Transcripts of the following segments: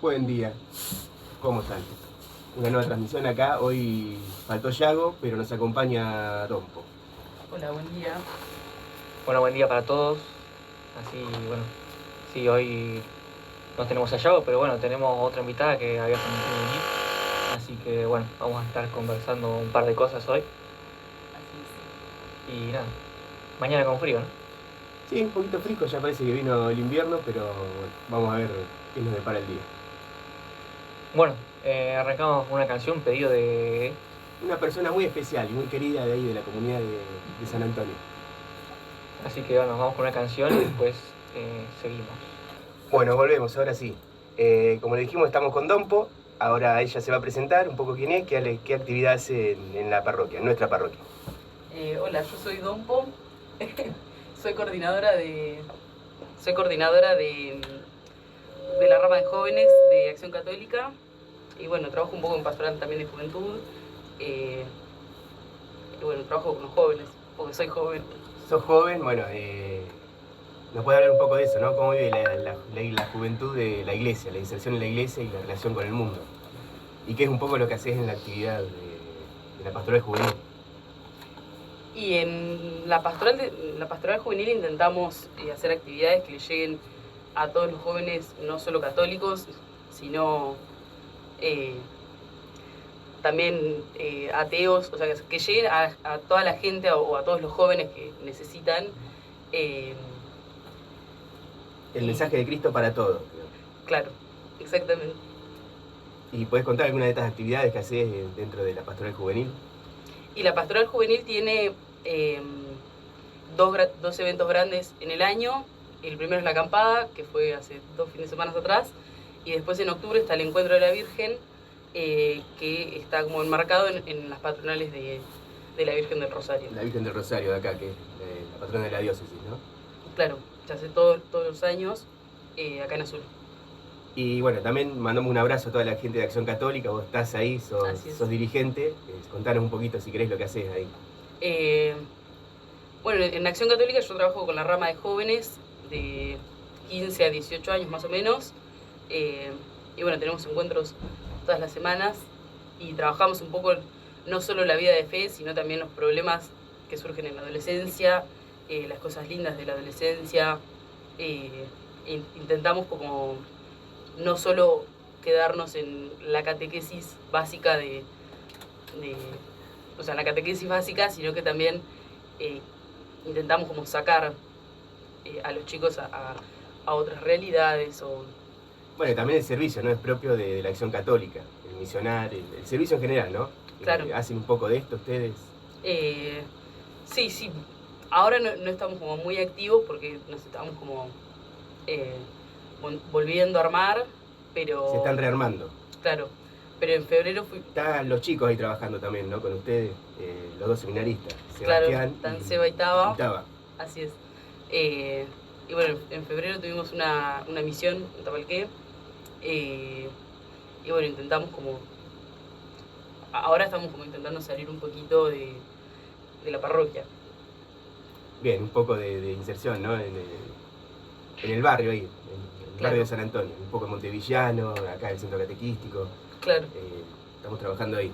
Buen día, ¿cómo están? Una nueva transmisión acá, hoy faltó Yago, pero nos acompaña Dompo. Hola, buen día. Bueno, buen día para todos. Así, bueno, sí, hoy no tenemos a Yago, pero bueno, tenemos otra invitada que había prometido venir. Así que bueno, vamos a estar conversando un par de cosas hoy. Así Y nada, mañana con frío, ¿no? Sí, un poquito fresco, ya parece que vino el invierno, pero bueno, vamos a ver qué nos depara el día. Bueno, arrancamos con una canción, pedido de... Una persona muy especial y muy querida de ahí, de la comunidad de San Antonio. Así que bueno, vamos con una canción y después seguimos. Bueno, volvemos, ahora sí. Como le dijimos, estamos con Dompo. Ahora ella se va a presentar un poco quién es, qué actividad hace en la parroquia, en nuestra parroquia. Hola, yo soy Dompo. soy coordinadora de la rama de jóvenes de Acción Católica. Y bueno, trabajo un poco en pastoral también de juventud. Y bueno, trabajo con los jóvenes, porque soy joven. Sos joven, bueno, nos puede hablar un poco de eso, ¿no? Cómo vive la juventud de la iglesia, la inserción en la iglesia y la relación con el mundo. Y qué es un poco lo que haces en la actividad de la pastoral juvenil. Y en la pastoral juvenil intentamos hacer actividades que le lleguen a todos los jóvenes, no solo católicos, sino también ateos, o sea, que lleguen a toda la gente o a todos los jóvenes que necesitan. El mensaje de Cristo para todos. Claro, exactamente. ¿Y podés contar alguna de estas actividades que haces dentro de la pastoral juvenil? Y la pastoral juvenil tiene dos eventos grandes en el año. El primero es la acampada, que fue hace 2 fines de semana atrás, y después en octubre está el encuentro de la Virgen, que está como enmarcado en las patronales de la Virgen del Rosario. La Virgen del Rosario de acá, que es la patrona de la diócesis, ¿no? Claro, se hace todos los años acá en Azul. Y bueno, también mandamos un abrazo a toda la gente de Acción Católica, vos estás ahí, sos dirigente, contanos un poquito si querés lo que haces ahí. Bueno, en Acción Católica yo trabajo con la rama de jóvenes de 15 a 18 años más o menos, y bueno, tenemos encuentros todas las semanas y trabajamos un poco no solo la vida de fe, sino también los problemas que surgen en la adolescencia, las cosas lindas de la adolescencia. Intentamos como no solo quedarnos en la catequesis básica o sea, la catequesis básica, sino que también intentamos como sacar a los chicos a otras realidades. Bueno, y también el servicio, ¿no? Es propio de la Acción Católica, el misionar, el servicio en general, ¿no? Claro. ¿Hacen un poco de esto ustedes? Sí. Ahora no estamos como muy activos porque nos estamos como volviendo a armar, pero... Se están rearmando. Claro, pero en febrero Están los chicos ahí trabajando también, ¿no? Con ustedes, los dos seminaristas, Sebastián. Claro, Están Seba y Taba. Taba. Así es. Y bueno, en febrero tuvimos una misión en Tapalqué. Y bueno, intentamos como... Ahora estamos como intentando salir un poquito de la parroquia. Bien, un poco de inserción, ¿no? En el barrio ahí, en el barrio de San Antonio, un poco montevillano, acá el centro catequístico. Claro. Estamos trabajando ahí.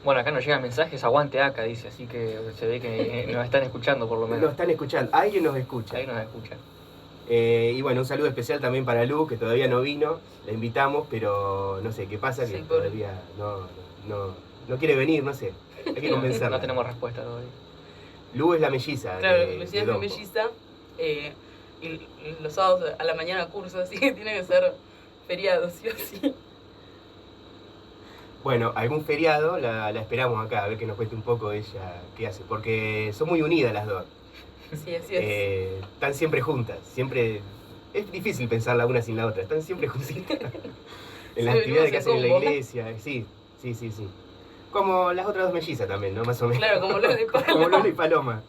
Bueno, acá nos llegan mensajes, aguante acá, dice, así que se ve que nos están escuchando por lo menos. Nos están escuchando, alguien nos escucha. Ahí nos escucha. Y bueno, un saludo especial también para Lu, que todavía no vino, la invitamos, pero no sé qué pasa, que todavía no quiere venir, no sé, hay que convencerla. No tenemos respuesta todavía. Lu es la melliza. Claro, Lucía es mi melliza, y los sábados a la mañana curso, así que tiene que ser feriado, sí o sí. Bueno, algún feriado la esperamos acá, a ver que nos cuente un poco ella qué hace, porque son muy unidas las dos. Sí, así es. Están siempre juntas, siempre... Es difícil pensar la una sin la otra, están siempre juntitas. En las actividades que hacen en la iglesia, sí. Como las otras dos mellizas también, ¿no? Más o menos. Claro, como Lola y Paloma. Como Lola y Paloma.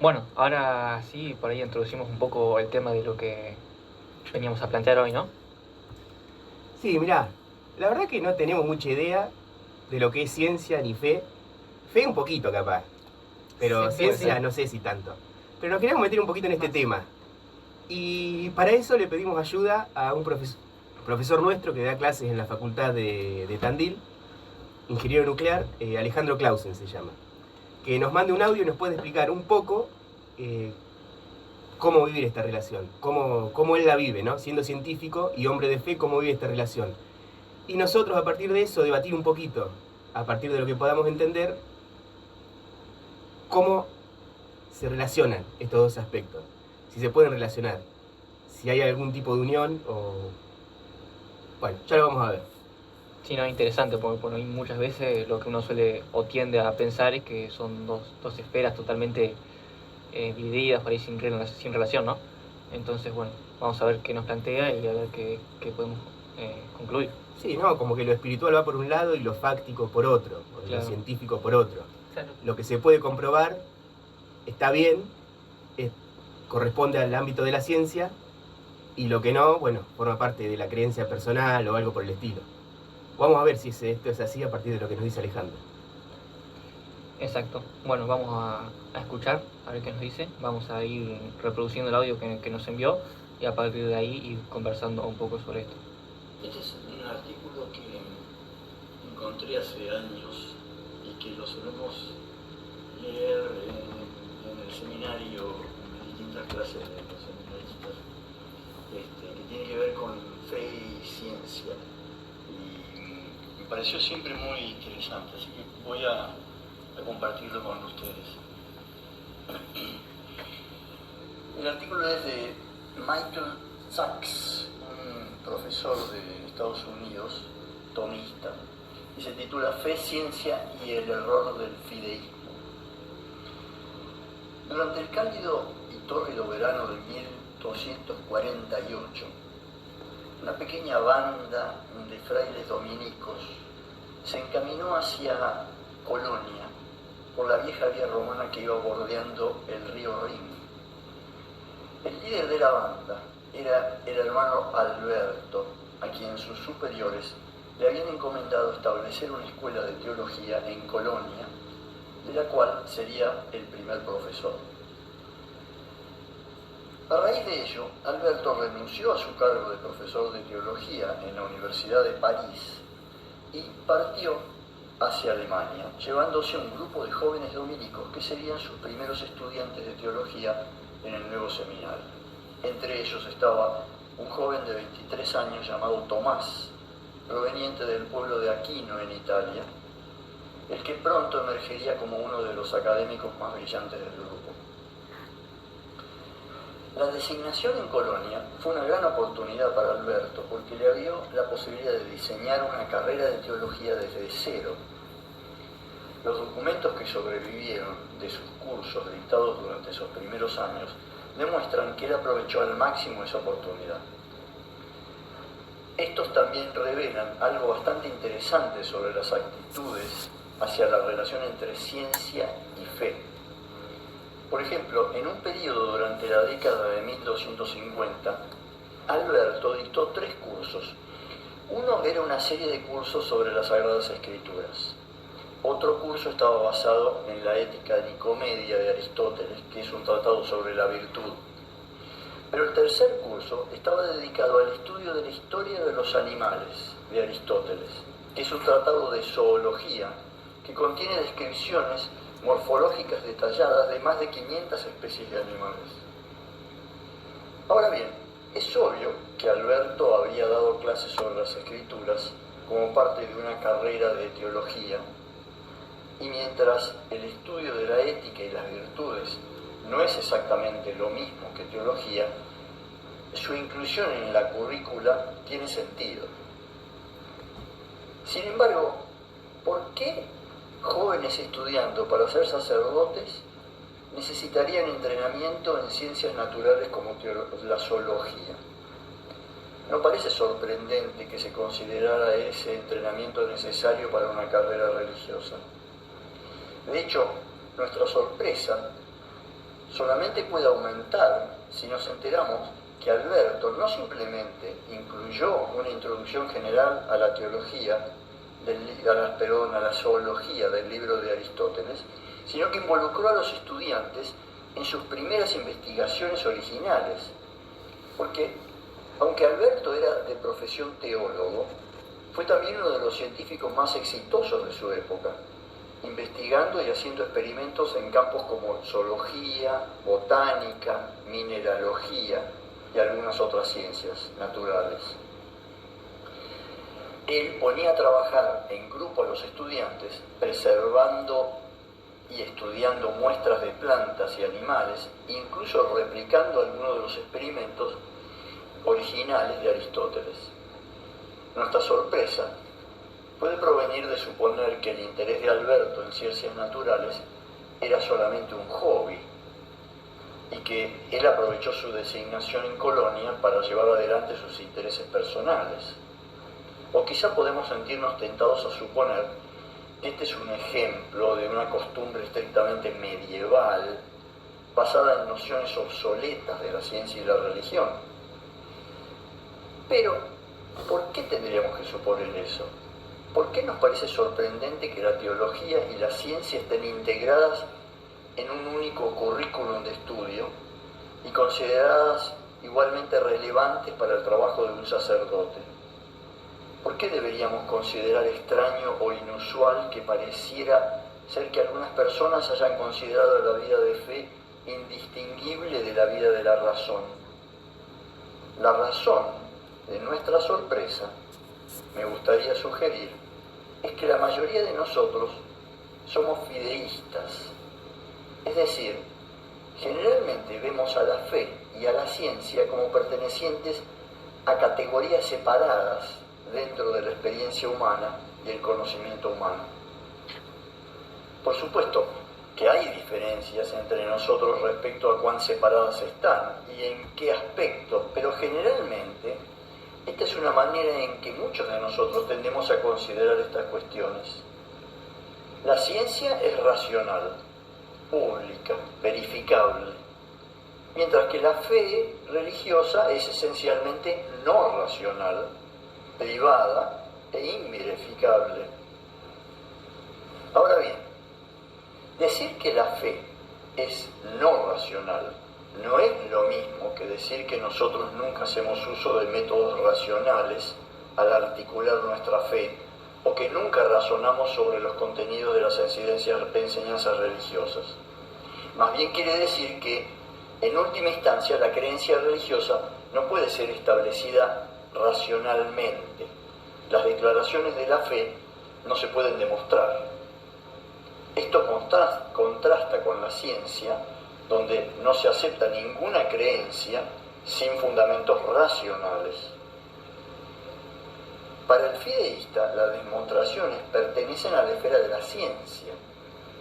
Bueno, ahora sí, por ahí introducimos un poco el tema de lo que veníamos a plantear hoy, ¿no? Sí, mirá, la verdad que no tenemos mucha idea de lo que es ciencia ni fe. Fe un poquito capaz, pero Sí, ciencia no sé si tanto. Pero nos queremos meter un poquito en este tema. Y para eso le pedimos ayuda a un profesor nuestro que da clases en la facultad de Tandil, ingeniero nuclear, Alejandro Clausen se llama, que nos mande un audio y nos puede explicar un poco cómo vivir esta relación, cómo él la vive, ¿no? Siendo científico y hombre de fe, cómo vive esta relación. Y nosotros a partir de eso debatir un poquito, a partir de lo que podamos entender, cómo se relacionan estos dos aspectos, si se pueden relacionar, si hay algún tipo de unión o... Bueno, ya lo vamos a ver. Sí, no, es interesante porque por ahí muchas veces lo que uno suele o tiende a pensar es que son dos esferas totalmente divididas, por ahí sin relación, ¿no? Entonces, bueno, vamos a ver qué nos plantea y a ver qué podemos concluir. Sí, ¿no? Como que lo espiritual va por un lado y lo fáctico por otro, o Claro. lo científico por otro. Claro. Lo que se puede comprobar está bien, corresponde al ámbito de la ciencia, y lo que no, bueno, forma parte de la creencia personal o algo por el estilo. Vamos a ver si esto es así a partir de lo que nos dice Alejandro. Exacto. Bueno, vamos a escuchar, a ver qué nos dice. Vamos a ir reproduciendo el audio que nos envió y a partir de ahí ir conversando un poco sobre esto. Este es un artículo que encontré hace años y que lo solemos leer en el seminario, en distintas clases de los seminaristas, que tiene que ver con fe y ciencia. Y me pareció siempre muy interesante, así que voy a compartirlo con ustedes. El artículo es de Michael Sachs, un profesor de Estados Unidos, tomista, y se titula Fe, Ciencia y el error del fideísmo. Durante el cálido y tórrido verano de 1248, una pequeña banda de frailes dominicos se encaminó hacia Colonia por la vieja vía romana que iba bordeando el río Rin. El líder de la banda era el hermano Alberto, a quien sus superiores le habían encomendado establecer una escuela de teología en Colonia, de la cual sería el primer profesor. A raíz de ello, Alberto renunció a su cargo de profesor de teología en la Universidad de París y partió hacia Alemania, llevándose un grupo de jóvenes dominicos que serían sus primeros estudiantes de teología en el nuevo seminario. Entre ellos estaba un joven de 23 años llamado Tomás, proveniente del pueblo de Aquino en Italia, el que pronto emergería como uno de los académicos más brillantes del grupo. La designación en Colonia fue una gran oportunidad para Alberto porque le abrió la posibilidad de diseñar una carrera de teología desde cero. Los documentos que sobrevivieron de sus cursos dictados durante esos primeros años demuestran que él aprovechó al máximo esa oportunidad. Estos también revelan algo bastante interesante sobre las actitudes hacia la relación entre ciencia y fe. Por ejemplo, en un periodo durante la década de 1250, Alberto dictó 3 cursos. Uno era una serie de cursos sobre las Sagradas Escrituras. Otro curso estaba basado en la Ética Nicomedia de Aristóteles, que es un tratado sobre la virtud. Pero el tercer curso estaba dedicado al estudio de la historia de los animales de Aristóteles, que es un tratado de zoología que contiene descripciones morfológicas detalladas de más de 500 especies de animales. Ahora bien, es obvio que Alberto habría dado clases sobre las escrituras como parte de una carrera de teología, y mientras el estudio de la ética y las virtudes no es exactamente lo mismo que teología, su inclusión en la currícula tiene sentido. Sin embargo, ¿por qué jóvenes estudiando para ser sacerdotes necesitarían entrenamiento en ciencias naturales como la zoología? ¿No parece sorprendente que se considerara ese entrenamiento necesario para una carrera religiosa? De hecho, nuestra sorpresa solamente puede aumentar si nos enteramos que Alberto no simplemente incluyó una introducción general a la teología, a la zoología del libro de Aristóteles, sino que involucró a los estudiantes en sus primeras investigaciones originales, Porque, aunque Alberto era de profesión teólogo, fue también uno de los científicos más exitosos de su época, investigando y haciendo experimentos en campos como zoología, botánica, mineralogía y algunas otras ciencias naturales. Él ponía a trabajar en grupo a los estudiantes, preservando y estudiando muestras de plantas y animales, incluso replicando algunos de los experimentos originales de Aristóteles. Nuestra sorpresa puede provenir de suponer que el interés de Alberto en ciencias naturales era solamente un hobby y que él aprovechó su designación en Colonia para llevar adelante sus intereses personales. O quizá podemos sentirnos tentados a suponer que este es un ejemplo de una costumbre estrictamente medieval, basada en nociones obsoletas de la ciencia y la religión. Pero, ¿por qué tendríamos que suponer eso? ¿Por qué nos parece sorprendente que la teología y la ciencia estén integradas en un único currículum de estudio y consideradas igualmente relevantes para el trabajo de un sacerdote? ¿Por qué deberíamos considerar extraño o inusual que pareciera ser que algunas personas hayan considerado la vida de fe indistinguible de la vida de la razón? La razón de nuestra sorpresa, me gustaría sugerir, es que la mayoría de nosotros somos fideístas. Es decir, generalmente vemos a la fe y a la ciencia como pertenecientes a categorías separadas dentro de la experiencia humana y el conocimiento humano. Por supuesto que hay diferencias entre nosotros respecto a cuán separadas están y en qué aspectos, pero generalmente esta es una manera en que muchos de nosotros tendemos a considerar estas cuestiones. La ciencia es racional, pública, verificable, mientras que la fe religiosa es esencialmente no racional, privada e inverificable. Ahora bien, decir que la fe es no racional no es lo mismo que decir que nosotros nunca hacemos uso de métodos racionales al articular nuestra fe, o que nunca razonamos sobre los contenidos de las enseñanzas religiosas. Más bien quiere decir que, en última instancia, la creencia religiosa no puede ser establecida racionalmente. Las declaraciones de la fe no se pueden demostrar. Esto contrasta con la ciencia, donde no se acepta ninguna creencia sin fundamentos racionales. Para el fideísta, las demostraciones pertenecen a la esfera de la ciencia,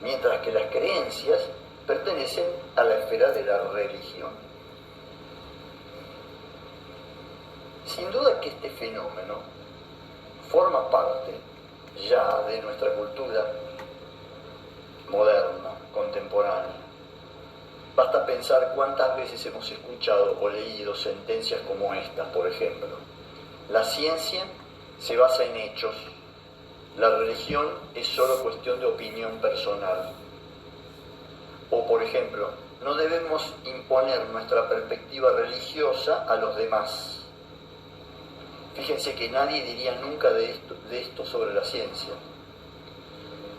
mientras que las creencias pertenecen a la esfera de la religión. Sin duda que este fenómeno forma parte ya de nuestra cultura moderna, contemporánea. Basta pensar cuántas veces hemos escuchado o leído sentencias como estas, por ejemplo. La ciencia se basa en hechos. La religión es solo cuestión de opinión personal. O, por ejemplo, no debemos imponer nuestra perspectiva religiosa a los demás. Fíjense que nadie diría nunca de esto sobre la ciencia.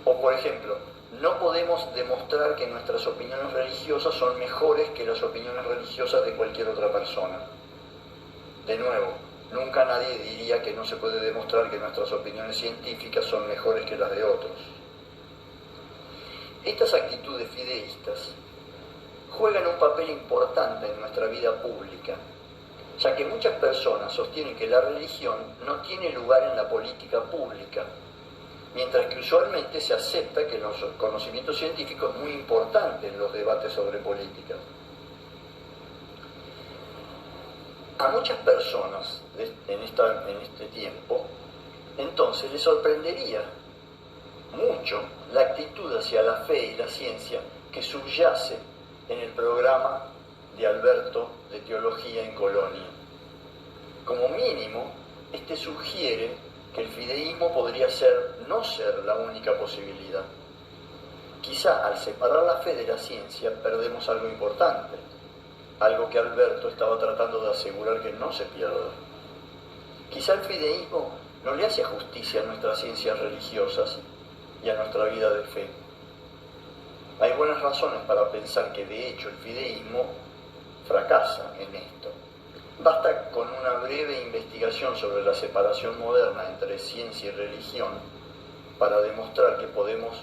O, por ejemplo, no podemos demostrar que nuestras opiniones religiosas son mejores que las opiniones religiosas de cualquier otra persona. De nuevo, nunca nadie diría que no se puede demostrar que nuestras opiniones científicas son mejores que las de otros. Estas actitudes fideístas juegan un papel importante en nuestra vida pública, ya que muchas personas sostienen que la religión no tiene lugar en la política pública, mientras que usualmente se acepta que el conocimiento científico es muy importante en los debates sobre política. A muchas personas en este tiempo, entonces les sorprendería mucho la actitud hacia la fe y la ciencia que subyace en el programa de Alberto de Teología en Colonia. Como mínimo, este sugiere que el fideísmo podría no ser la única posibilidad. Quizá al separar la fe de la ciencia perdemos algo importante. algo que Alberto estaba tratando de asegurar que no se pierda. Quizá el fideísmo no le hace justicia a nuestras ciencias religiosas y a nuestra vida de fe. Hay buenas razones para pensar que de hecho el fideísmo fracasa en esto. Basta con una breve investigación sobre la separación moderna entre ciencia y religión para demostrar que perdemos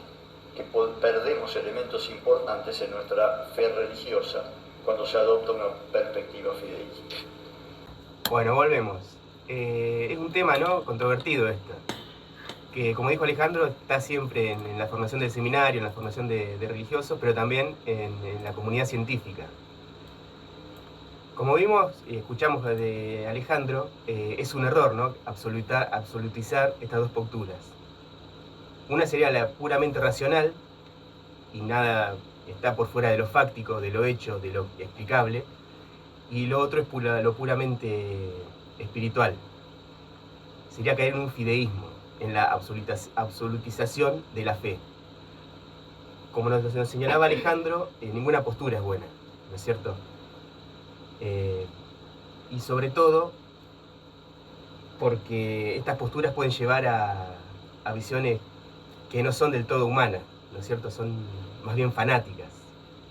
elementos importantes en nuestra fe religiosa cuando se adopta una perspectiva fideísta. Bueno, volvemos. Es un tema, ¿no?, controvertido esto, que como dijo Alejandro, está siempre en la formación del seminario, en la formación de religiosos, pero también en la comunidad científica. Como vimos y escuchamos de Alejandro, es un error, ¿no?, absolutizar estas dos posturas. Una sería la puramente racional, y nada está por fuera de lo fáctico, de lo hecho, de lo explicable, y lo otro es lo puramente espiritual. Sería caer en un fideísmo, en la absolutización de la fe. Como nos señalaba Alejandro, ninguna postura es buena, ¿no es cierto? Y sobre todo porque estas posturas pueden llevar a visiones que no son del todo humanas, ¿no es cierto? Son más bien fanáticas.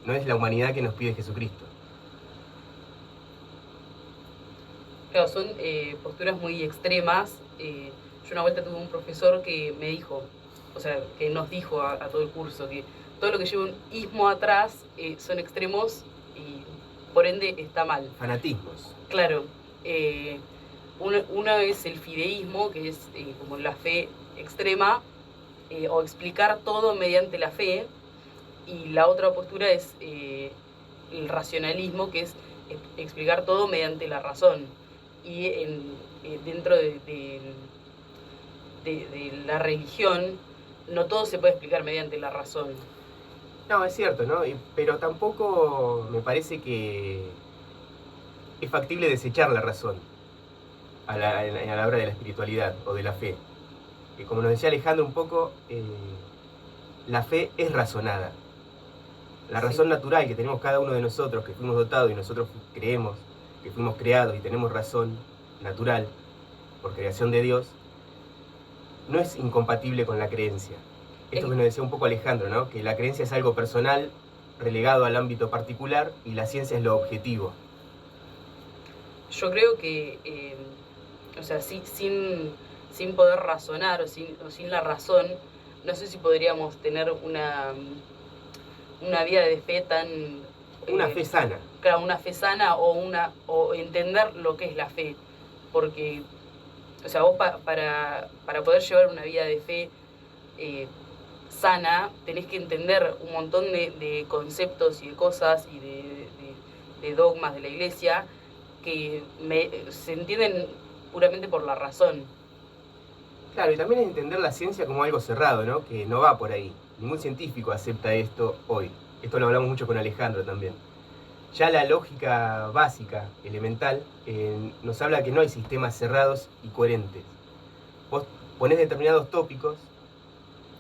No es la humanidad que nos pide Jesucristo. Claro, son posturas muy extremas. Yo una vuelta tuve un profesor que me dijo, o sea, que nos dijo a todo el curso que todo lo que lleva un ismo atrás son extremos y por ende está mal. Fanatismos. Claro. Una es el fideísmo, que es como la fe extrema, o explicar todo mediante la fe, y la otra postura es el racionalismo, que es explicar todo mediante la razón. Y dentro de la religión, no todo se puede explicar mediante la razón. No, es cierto, ¿no? Pero tampoco me parece que es factible desechar la razón a la hora de la espiritualidad o de la fe. Como nos decía Alejandro un poco, la fe es razonada. La razón natural que tenemos cada uno de nosotros, que fuimos dotados y nosotros creemos que fuimos creados y tenemos razón natural por creación de Dios, no es incompatible con la creencia. Esto que nos decía un poco Alejandro, ¿no?, que la creencia es algo personal, relegado al ámbito particular, y la ciencia es lo objetivo. Yo creo que, o sea, sin poder razonar o sin la razón, no sé si podríamos tener una vida de fe tan... Una fe sana. Claro, una fe sana o entender lo que es la fe. Porque, o sea, vos para poder llevar una vida de fe sana, tenés que entender un montón de conceptos y de cosas y de dogmas de la iglesia que se entienden puramente por la razón. Claro, y también es entender la ciencia como algo cerrado, ¿no?, que no va por ahí. Ningún científico acepta esto hoy. Esto lo hablamos mucho con Alejandro también. Ya la lógica básica, elemental, nos habla que no hay sistemas cerrados y coherentes. Vos ponés determinados tópicos,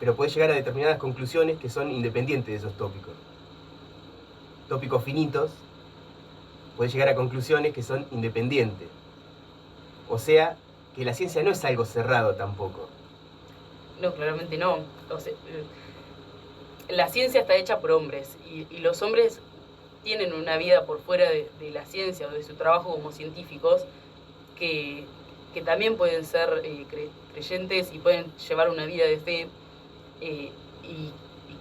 pero podés llegar a determinadas conclusiones que son independientes de esos tópicos. Tópicos finitos, podés llegar a conclusiones que son independientes. O sea, que la ciencia no es algo cerrado tampoco. No, claramente no. O sea, la ciencia está hecha por hombres y los hombres tienen una vida por fuera de la ciencia o de su trabajo como científicos que también pueden ser creyentes y pueden llevar una vida de fe y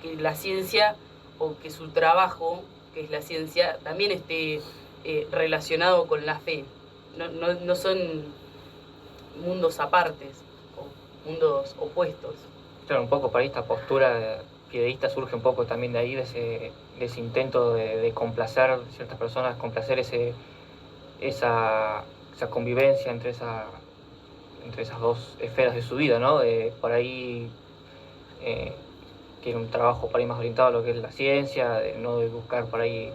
que la ciencia o que su trabajo, que es la ciencia, también esté relacionado con la fe. No son mundos apartes o mundos opuestos. Claro, un poco para esta postura fideísta surge un poco también de ahí, de ese intento de complacer ciertas personas, complacer esa convivencia entre esas dos esferas de su vida, ¿no? Por ahí tiene un trabajo por ahí más orientado a lo que es la ciencia, no de buscar por ahí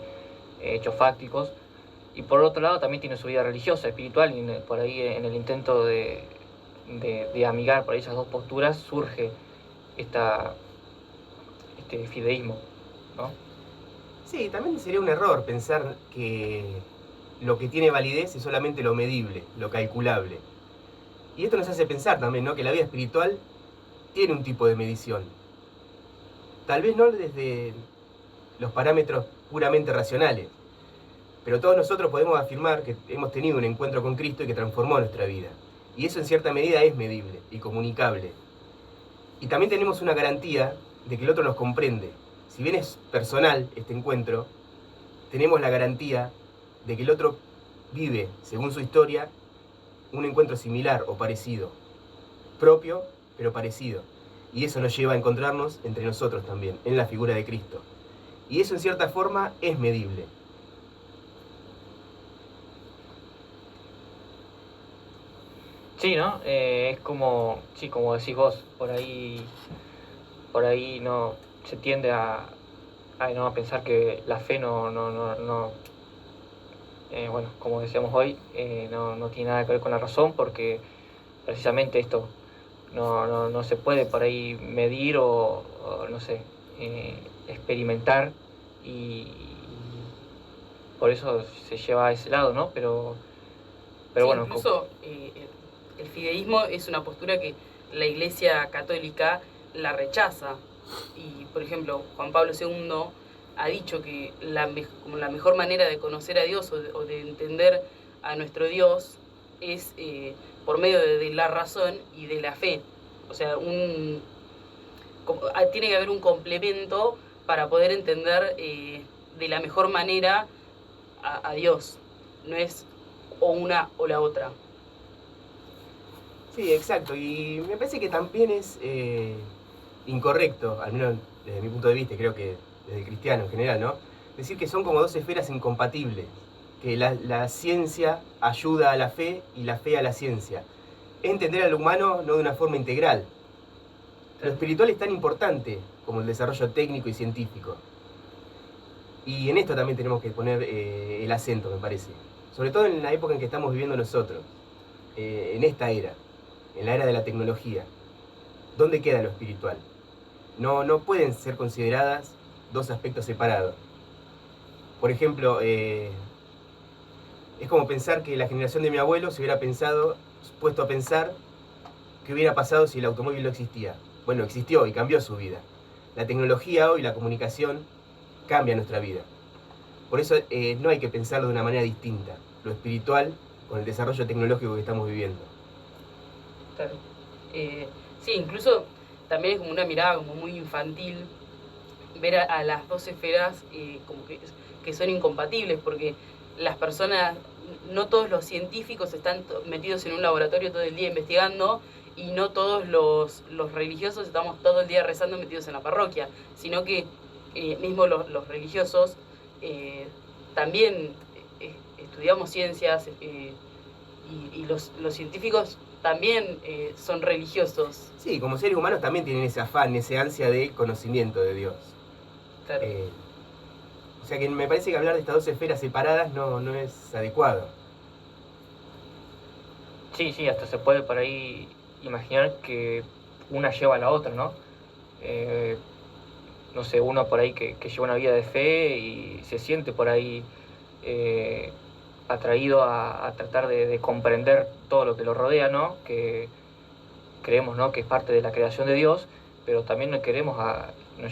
hechos fácticos. Y por otro lado también tiene su vida religiosa, espiritual, y por ahí en el intento de amigar por ahí esas dos posturas surge este fideísmo, ¿no? Sí, también sería un error pensar que lo que tiene validez es solamente lo medible, lo calculable. Y esto nos hace pensar también, ¿no?, que la vida espiritual tiene un tipo de medición. Tal vez no desde los parámetros puramente racionales, pero todos nosotros podemos afirmar que hemos tenido un encuentro con Cristo y que transformó nuestra vida. Y eso en cierta medida es medible y comunicable. Y también tenemos una garantía de que el otro nos comprende. Si bien es personal este encuentro, tenemos la garantía de que el otro vive, según su historia, un encuentro similar o parecido. Propio, pero parecido. Y eso nos lleva a encontrarnos entre nosotros también, en la figura de Cristo. Y eso en cierta forma es medible. Sí, ¿no? Es como, sí, como decís vos, por ahí no se tiende ¿no?, a pensar que la fe no bueno, como decíamos hoy, no tiene nada que ver con la razón, porque precisamente esto no se puede por ahí medir o no sé, experimentar, y por eso se lleva a ese lado, ¿no? Pero Sí, bueno, incluso el fideísmo es una postura que la Iglesia Católica la rechaza. Y, por ejemplo, Juan Pablo II ha dicho que como la mejor manera de conocer a Dios o de entender a nuestro Dios es por medio de la razón y de la fe. O sea, tiene que haber un complemento para poder entender de la mejor manera a Dios. No es o una o la otra. Sí, exacto. Y me parece que también es incorrecto, al menos desde mi punto de vista, y creo que desde el cristiano en general, ¿no?, decir que son como dos esferas incompatibles, que la ciencia ayuda a la fe y la fe a la ciencia. Es entender al humano no de una forma integral. Lo espiritual es tan importante como el desarrollo técnico y científico. Y en esto también tenemos que poner el acento, me parece. Sobre todo en la época en que estamos viviendo nosotros, en esta era, en la era de la tecnología. ¿Dónde queda lo espiritual? No pueden ser consideradas dos aspectos separados. Por ejemplo, es como pensar que la generación de mi abuelo se hubiera puesto a pensar qué hubiera pasado si el automóvil no existía. Bueno, existió y cambió su vida. La tecnología hoy, la comunicación, cambia nuestra vida. Por eso no hay que pensarlo de una manera distinta, lo espiritual con el desarrollo tecnológico que estamos viviendo. Claro. Sí, incluso también es como una mirada como muy infantil ver a las dos esferas como que son incompatibles, porque las personas, no todos los científicos están metidos en un laboratorio todo el día investigando, y no todos los religiosos estamos todo el día rezando metidos en la parroquia, sino que mismo los religiosos también estudiamos ciencias, y los científicos también son religiosos. Sí, como seres humanos también tienen ese afán, ese ansia de conocimiento de Dios. Claro. O sea que me parece que hablar de estas dos esferas separadas no es adecuado. sí, hasta se puede por ahí imaginar que una lleva a la otra, ¿no? No sé, uno por ahí que lleva una vida de fe y se siente por ahí atraído a tratar de comprender todo lo que lo rodea, ¿no? Que creemos, ¿no?, que es parte de la creación de Dios, pero también nos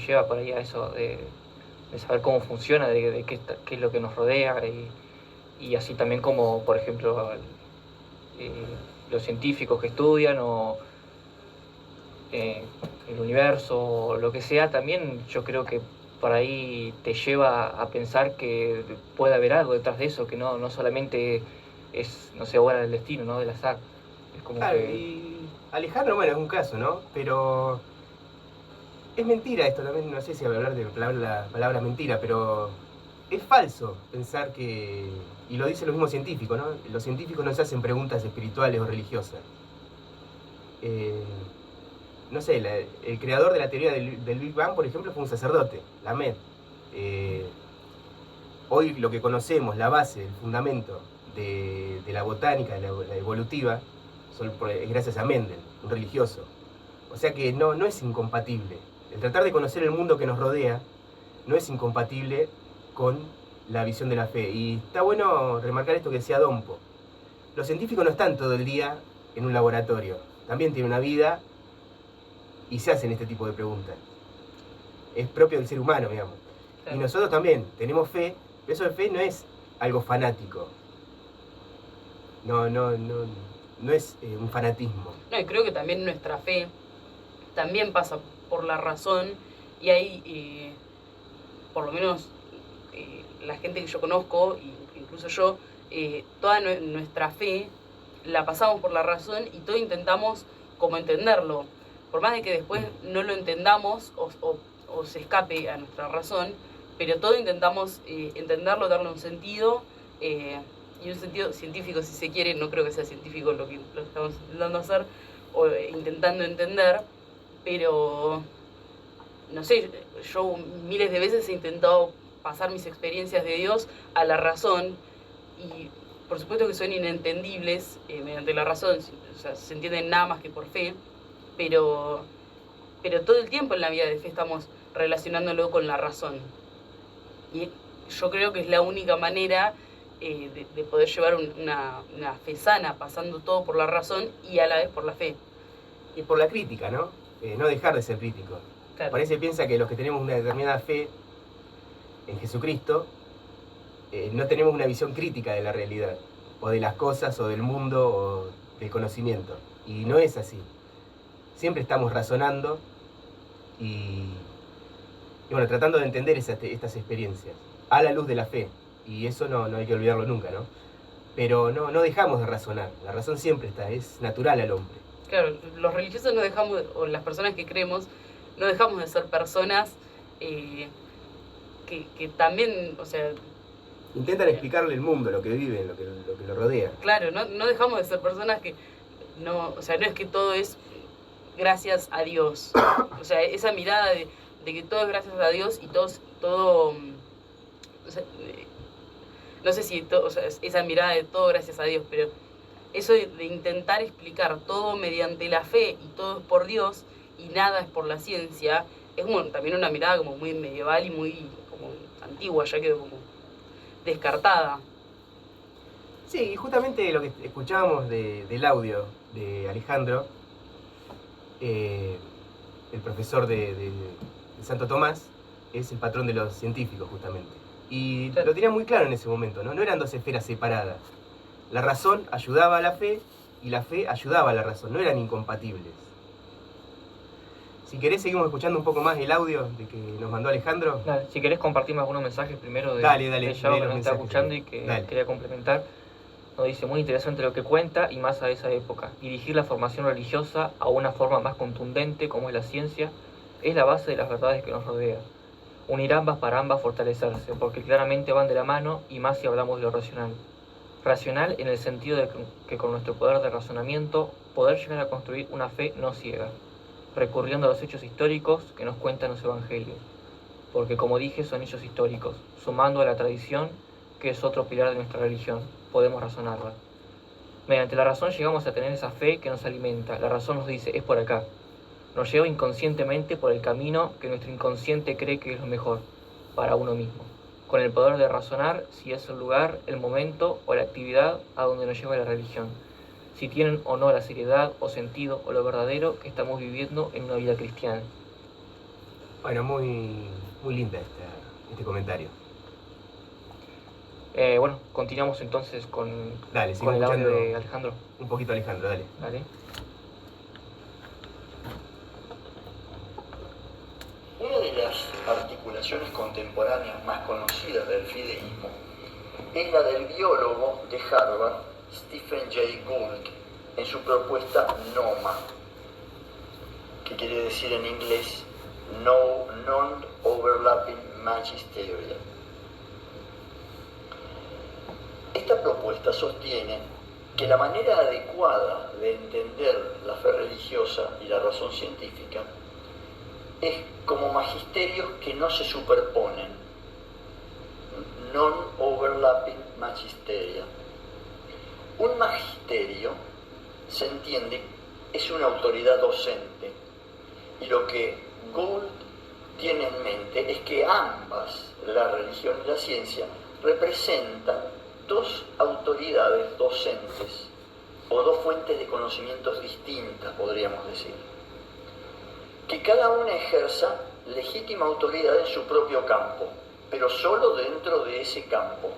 lleva por ahí a eso de saber cómo funciona, de qué es lo que nos rodea, y así también como, por ejemplo, los científicos que estudian o el universo o lo que sea, también yo creo que por ahí te lleva a pensar que puede haber algo detrás de eso, que no solamente es, no sé, obra del destino, ¿no?, del azar. Es como Claro, que... y Alejandro, bueno, es un caso, ¿no? Pero es mentira esto también, no sé si hablar de la palabra mentira, pero es falso pensar que, y lo dicen los mismos científicos, ¿no? Los científicos no se hacen preguntas espirituales o religiosas. No sé, el creador de la teoría del Big Bang, por ejemplo, fue un sacerdote, Lamed. Hoy lo que conocemos, la base, el fundamento de la botánica, de la evolutiva, es gracias a Mendel, un religioso. O sea que no es incompatible. El tratar de conocer el mundo que nos rodea no es incompatible con la visión de la fe. Y está bueno remarcar esto que decía Dompo. Los científicos no están todo el día en un laboratorio, también tienen una vida y se hacen este tipo de preguntas. Es propio del ser humano, digamos. Claro. Y nosotros también tenemos fe, pero eso de fe no es algo fanático. No es un fanatismo. No, y creo que también nuestra fe también pasa por la razón y hay, por lo menos la gente que yo conozco, incluso yo, toda nuestra fe la pasamos por la razón y todo intentamos como entenderlo. Por más de que después no lo entendamos o se escape a nuestra razón, pero todo intentamos entenderlo, darle un sentido, y un sentido científico si se quiere, no creo que sea científico lo que lo estamos intentando hacer, o intentando entender, pero no sé, yo miles de veces he intentado pasar mis experiencias de Dios a la razón, y por supuesto que son inentendibles mediante la razón, o sea, se entienden nada más que por fe, pero todo el tiempo en la vida de fe estamos relacionándolo con la razón. Y yo creo que es la única manera de poder llevar una fe sana, pasando todo por la razón y a la vez por la fe. Y por la crítica, ¿no? No dejar de ser crítico. Claro. Parece piensa que los que tenemos una determinada fe en Jesucristo, no tenemos una visión crítica de la realidad, o de las cosas, o del mundo, o del conocimiento. Y no es así. Siempre estamos razonando y bueno, tratando de entender estas experiencias a la luz de la fe. Y eso no hay que olvidarlo nunca, ¿no? Pero no dejamos de razonar. La razón siempre está, es natural al hombre. Claro, los religiosos no dejamos, o las personas que creemos, no dejamos de ser personas que también, o sea... Intentan explicarle el mundo, lo que viven, lo que lo rodea. Claro, no dejamos de ser personas que no, o sea, no es que todo es gracias a Dios. O sea, esa mirada de que todo es gracias a Dios y todo o sea, no sé si o sea, esa mirada de todo gracias a Dios, pero eso de intentar explicar todo mediante la fe y todo es por Dios y nada es por la ciencia, es como también una mirada como muy medieval y muy como antigua, ya quedó como descartada. Sí, y justamente lo que escuchábamos del audio de Alejandro, el profesor de Santo Tomás, es el patrón de los científicos justamente. Y lo tenía muy claro en ese momento, ¿no? No eran dos esferas separadas. La razón ayudaba a la fe y la fe ayudaba a la razón, no eran incompatibles. Si querés seguimos escuchando un poco más el audio de que nos mandó Alejandro. Dale, si querés compartirme algunos mensajes primero de Dale, Yago que nos está escuchando y que dale. quería complementar. Nos dice, muy interesante lo que cuenta y más a esa época. Dirigir la formación religiosa a una forma más contundente como es la ciencia es la base de las verdades que nos rodean. Unir ambas para ambas fortalecerse, porque claramente van de la mano y más si hablamos de lo racional. Racional en el sentido de que con nuestro poder de razonamiento poder llegar a construir una fe no ciega, recurriendo a los hechos históricos que nos cuentan los evangelios, porque como dije son hechos históricos, sumando a la tradición que es otro pilar de nuestra religión, podemos razonarla. Mediante la razón llegamos a tener esa fe que nos alimenta, la razón nos dice es por acá, nos lleva inconscientemente por el camino que nuestro inconsciente cree que es lo mejor para uno mismo, con el poder de razonar si es el lugar, el momento o la actividad a donde nos lleva la religión, si tienen o no la seriedad o sentido o lo verdadero que estamos viviendo en una vida cristiana. Bueno, muy linda este comentario. Bueno, continuamos entonces con el audio de Alejandro. Un poquito Alejandro, dale. Dale. Una de las articulaciones contemporáneas más conocidas del fideísmo es la del biólogo de Harvard, Stephen Jay Gould, en su propuesta NOMA, que quiere decir en inglés No Non-Overlapping Match Theory. Esta propuesta sostiene que la manera adecuada de entender la fe religiosa y la razón científica es como magisterios que no se superponen, non-overlapping magisteria. Un magisterio, se entiende, es una autoridad docente, y lo que Gould tiene en mente es que ambas, la religión y la ciencia, representan dos autoridades docentes o dos fuentes de conocimientos distintas, podríamos decir, que cada una ejerza legítima autoridad en su propio campo, pero solo dentro de ese campo.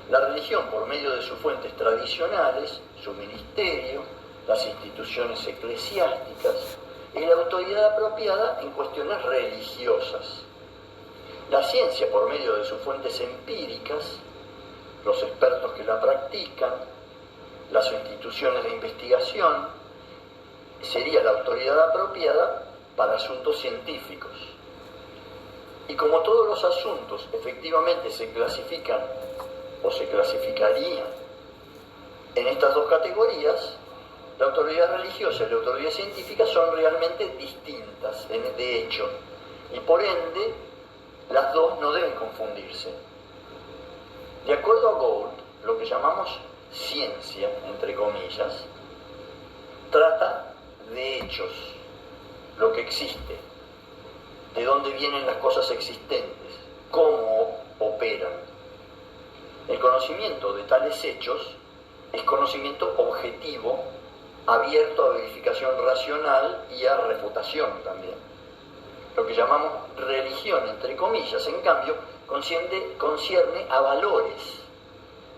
La religión, por medio de sus fuentes tradicionales, su ministerio, las instituciones eclesiásticas, es la autoridad apropiada en cuestiones religiosas. La ciencia, por medio de sus fuentes empíricas, los expertos que la practican, las instituciones de investigación, sería la autoridad apropiada para asuntos científicos. Y como todos los asuntos efectivamente se clasifican o se clasificarían en estas dos categorías, la autoridad religiosa y la autoridad científica son realmente distintas, de hecho, y por ende las dos no deben confundirse. De acuerdo a Gould, lo que llamamos ciencia, entre comillas, trata de hechos, lo que existe, de dónde vienen las cosas existentes, cómo operan. El conocimiento de tales hechos es conocimiento objetivo, abierto a verificación racional y a refutación también. Lo que llamamos religión, entre comillas, en cambio, concierne a valores,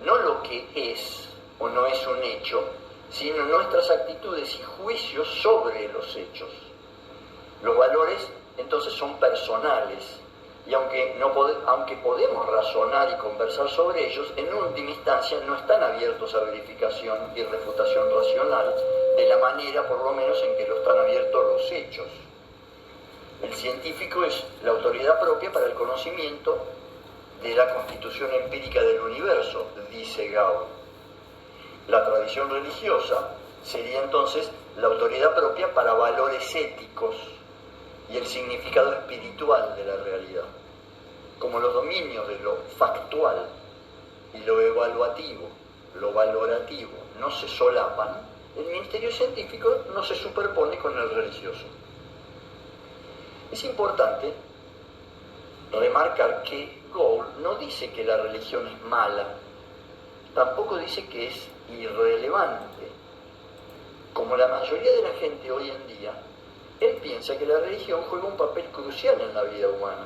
no lo que es o no es un hecho, sino nuestras actitudes y juicios sobre los hechos. Los valores entonces son personales, y aunque podemos razonar y conversar sobre ellos, en última instancia no están abiertos a verificación y refutación racional, de la manera por lo menos en que lo están abiertos los hechos. El científico es la autoridad propia para el conocimiento de la constitución empírica del universo, dice Gao. La tradición religiosa sería entonces la autoridad propia para valores éticos y el significado espiritual de la realidad. Como los dominios de lo factual y lo evaluativo, lo valorativo, no se solapan, el ministerio científico no se superpone con el religioso. Es importante remarcar que Gould no dice que la religión es mala, tampoco dice que es irrelevante. Como la mayoría de la gente hoy en día, él piensa que la religión juega un papel crucial en la vida humana.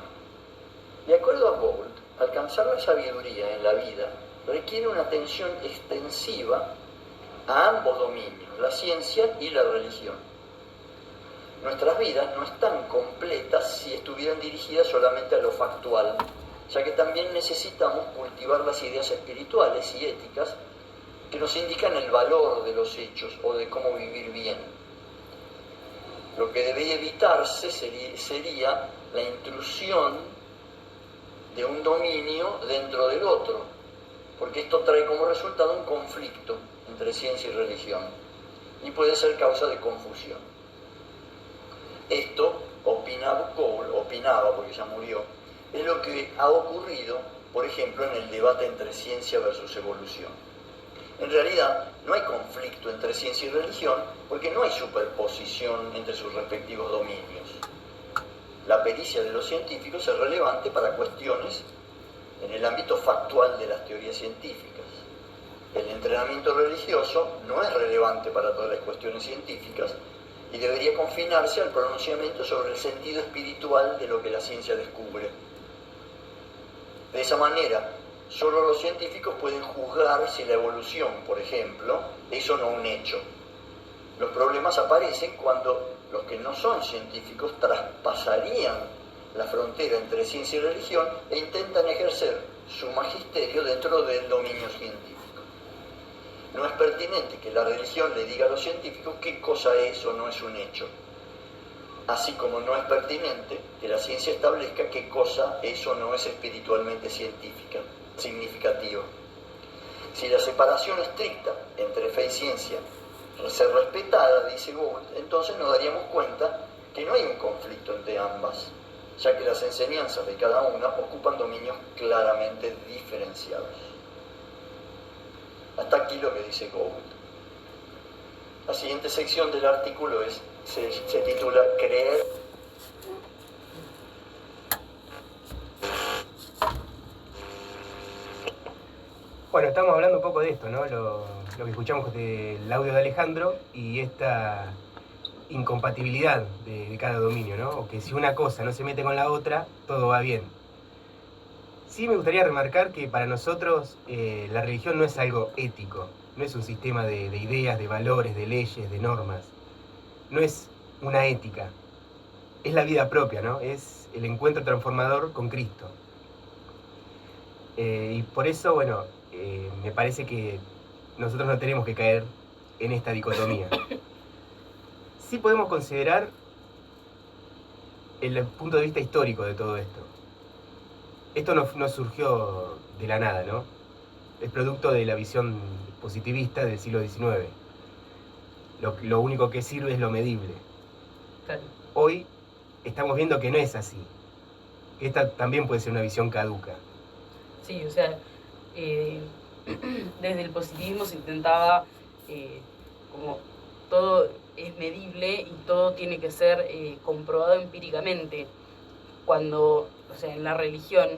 De acuerdo a Gould, alcanzar la sabiduría en la vida requiere una atención extensiva a ambos dominios, la ciencia y la religión. Nuestras vidas no están completas si estuvieran dirigidas solamente a lo factual, ya que también necesitamos cultivar las ideas espirituales y éticas que nos indican el valor de los hechos o de cómo vivir bien. Lo que debe evitarse sería la intrusión de un dominio dentro del otro, porque esto trae como resultado un conflicto entre ciencia y religión y puede ser causa de confusión. Esto, opinaba porque ya murió, es lo que ha ocurrido, por ejemplo, en el debate entre ciencia versus evolución. En realidad, no hay conflicto entre ciencia y religión porque no hay superposición entre sus respectivos dominios. La pericia de los científicos es relevante para cuestiones en el ámbito factual de las teorías científicas. El entrenamiento religioso no es relevante para todas las cuestiones científicas y debería confinarse al pronunciamiento sobre el sentido espiritual de lo que la ciencia descubre. De esa manera, solo los científicos pueden juzgar si la evolución, por ejemplo, es o no un hecho. Los problemas aparecen cuando los que no son científicos traspasarían la frontera entre ciencia y religión e intentan ejercer su magisterio dentro del dominio científico. No es pertinente que la religión le diga a los científicos qué cosa es o no es un hecho, así como no es pertinente que la ciencia establezca qué cosa es o no es espiritualmente significativa. Si la separación estricta entre fe y ciencia se respetara, dice Gould, entonces nos daríamos cuenta que no hay un conflicto entre ambas, ya que las enseñanzas de cada una ocupan dominios claramente diferenciados. Hasta aquí lo que dice Gould. La siguiente sección del artículo se titula Creer Bueno, estamos hablando un poco de esto, ¿no? Lo que escuchamos del audio de Alejandro y esta incompatibilidad de cada dominio, ¿no? O que si una cosa no se mete con la otra, todo va bien. Sí me gustaría remarcar que para nosotros la religión no es algo ético, no es un sistema de ideas, de valores, de leyes, de normas. No es una ética, es la vida propia, ¿no? Es el encuentro transformador con Cristo. Y por eso, bueno, me parece que nosotros no tenemos que caer en esta dicotomía. Sí podemos considerar el punto de vista histórico de todo esto. Esto no surgió de la nada, ¿no? Es producto de la visión positivista del siglo XIX. Lo único que sirve es lo medible. Claro. Hoy estamos viendo que no es así. Esta también puede ser una visión caduca. Sí, o sea, desde el positivismo se intentaba, como todo es medible y todo tiene que ser comprobado empíricamente. Cuando, o sea, en la religión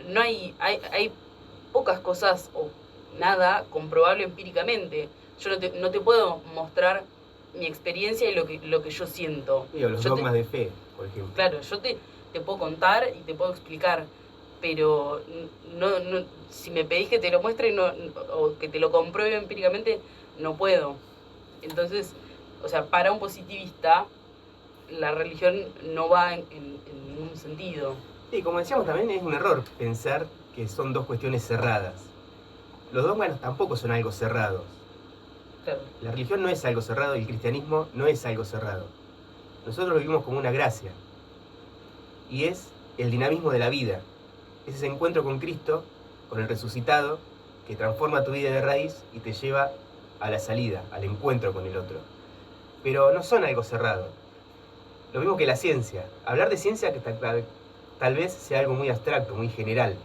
no hay pocas cosas o nada comprobable empíricamente. Yo no te puedo mostrar mi experiencia y lo que yo siento. Digo, los dogmas de fe, por ejemplo. Claro, yo te puedo contar y te puedo explicar, pero si me pedís que te lo muestre o que te lo compruebe empíricamente, no puedo. Entonces, o sea, para un positivista, la religión no va en ningún sentido. Sí, como decíamos también, es un error pensar que son dos cuestiones cerradas. Los dogmas tampoco son algo cerrados. Claro. La religión no es algo cerrado y el cristianismo no es algo cerrado. Nosotros lo vivimos como una gracia. Y es el dinamismo de la vida. Es ese encuentro con Cristo, con el resucitado, que transforma tu vida de raíz y te lleva a la salida, al encuentro con el otro. Pero no son algo cerrado. Lo mismo que la ciencia. Hablar de ciencia que tal vez sea algo muy abstracto, muy general.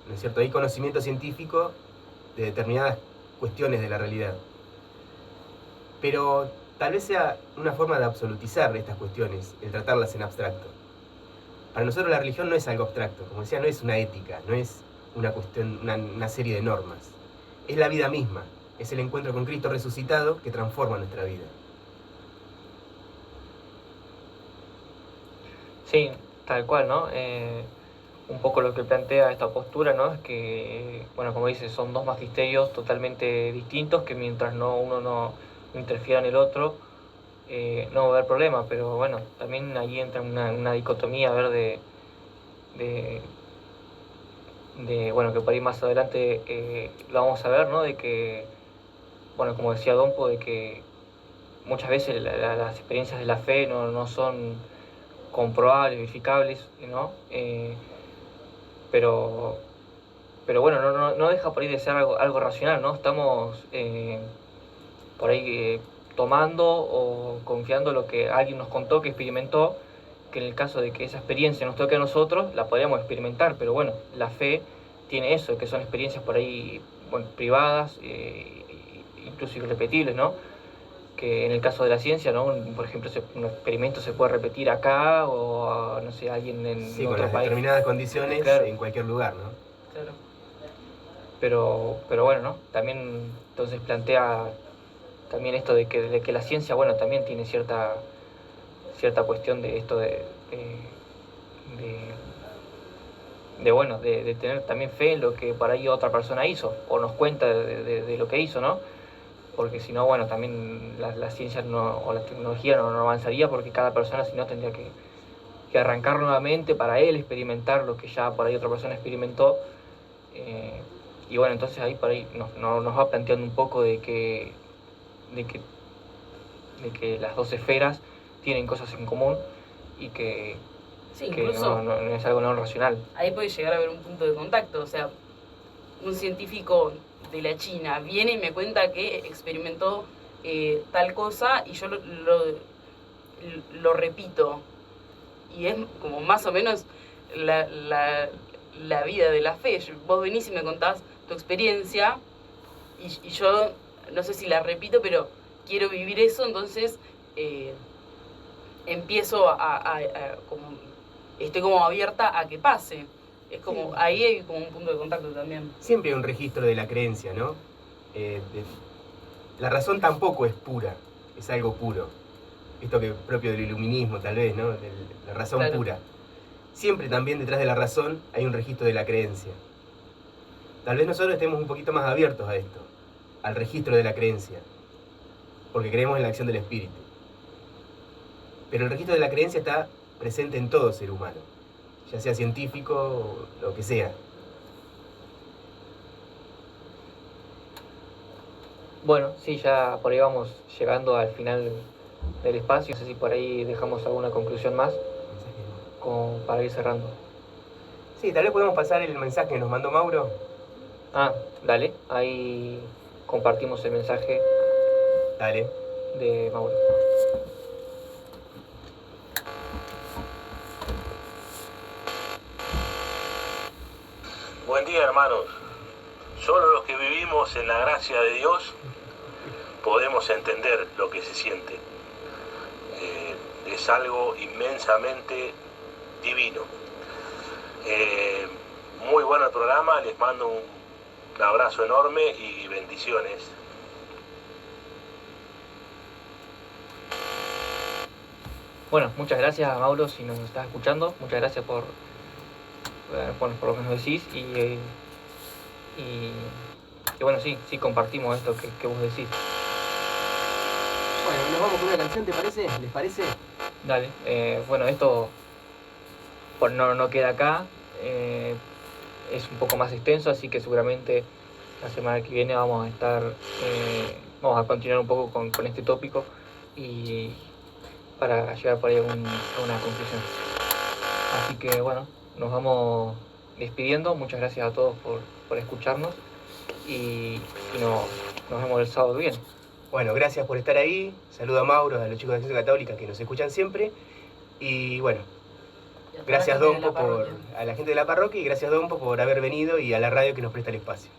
¿No es cierto? Hay conocimiento científico de determinadas cuestiones de la realidad. Pero tal vez sea una forma de absolutizar estas cuestiones, el tratarlas en abstracto. Para nosotros la religión no es algo abstracto, como decía, no es una ética, no es una cuestión, una serie de normas. Es la vida misma, es el encuentro con Cristo resucitado que transforma nuestra vida. Sí, tal cual, ¿no? Un poco lo que plantea esta postura, ¿no? Es que, bueno, como dice, son dos magisterios totalmente distintos que mientras uno no interfiera en el otro, no va a haber problema, pero bueno, también ahí entra una dicotomía, a ver, bueno, que por ahí más adelante lo vamos a ver, ¿no? De que, bueno, como decía Dompo, de que muchas veces las experiencias de la fe no son comprobables, verificables, ¿no? Pero bueno, no deja por ahí de ser algo racional, ¿no? Estamos por ahí tomando o confiando lo que alguien nos contó, que experimentó, que en el caso de que esa experiencia nos toque a nosotros, la podríamos experimentar, pero bueno, la fe tiene eso, que son experiencias por ahí, bueno, privadas, incluso irrepetibles, ¿no? Que en el caso de la ciencia, ¿no? Por ejemplo, un experimento se puede repetir acá o, no sé, alguien en Sí, con otro las país. determinadas condiciones, Claro. en cualquier lugar, ¿no? Claro. Pero bueno, ¿no? También entonces plantea también esto de que la ciencia, bueno, también tiene cierta cuestión de esto de tener también fe en lo que por ahí otra persona hizo o nos cuenta de lo que hizo, ¿no? Porque si no, bueno, también la ciencia o la tecnología no avanzaría, porque cada persona si no tendría que arrancar nuevamente para él experimentar lo que ya por ahí otra persona experimentó. Y bueno, entonces ahí por ahí nos va planteando un poco de que las dos esferas tienen cosas en común y que, Sí, que incluso no es algo no racional. ahí puede llegar a haber un punto de contacto. O sea, un científico de la China viene y me cuenta que experimentó tal cosa y yo lo repito. Y es como más o menos la vida de la fe. Vos venís y me contás tu experiencia y yo no sé si la repito, pero quiero vivir eso, entonces empiezo como estoy como abierta a que pase. Es como, Sí. ahí hay como un punto de contacto también. Siempre hay un registro de la creencia, ¿no? La razón tampoco es pura, es algo puro. Esto que propio del iluminismo, tal vez, ¿no? La razón Claro. pura. Siempre también detrás de la razón hay un registro de la creencia. Tal vez nosotros estemos un poquito más abiertos a esto, al registro de la creencia, porque creemos en la acción del espíritu. Pero el registro de la creencia está presente en todo ser humano, ya sea científico o lo que sea. Bueno, sí, ya por ahí vamos llegando al final del espacio. No sé si por ahí dejamos alguna conclusión más como para ir cerrando. Sí, tal vez podemos pasar el mensaje que nos mandó Mauro. Ah, dale, ahí compartimos el mensaje Dale. de Mauro. Buen día, hermanos. Solo los que vivimos en la gracia de Dios podemos entender lo que se siente. Es algo inmensamente divino. Muy bueno el programa, les mando un abrazo enorme y bendiciones. Bueno, muchas gracias, Mauro, si nos estás escuchando. Muchas gracias por lo que nos decís y bueno, sí, compartimos esto que vos decís. Bueno, nos vamos con una canción, ¿te parece? ¿Les parece? Dale, bueno, esto no queda acá, es un poco más extenso, así que seguramente la semana que viene vamos a continuar un poco con este tópico y para llegar por ahí a una conclusión. Así que bueno, nos vamos despidiendo. Muchas gracias a todos por escucharnos y nos vemos el sábado que viene. Bueno, gracias por estar ahí. Saludo a Mauro, a los chicos de Acción Católica que nos escuchan siempre. Y bueno, gracias Dompo a la gente de la parroquia y gracias Dompo por haber venido y a la radio que nos presta el espacio.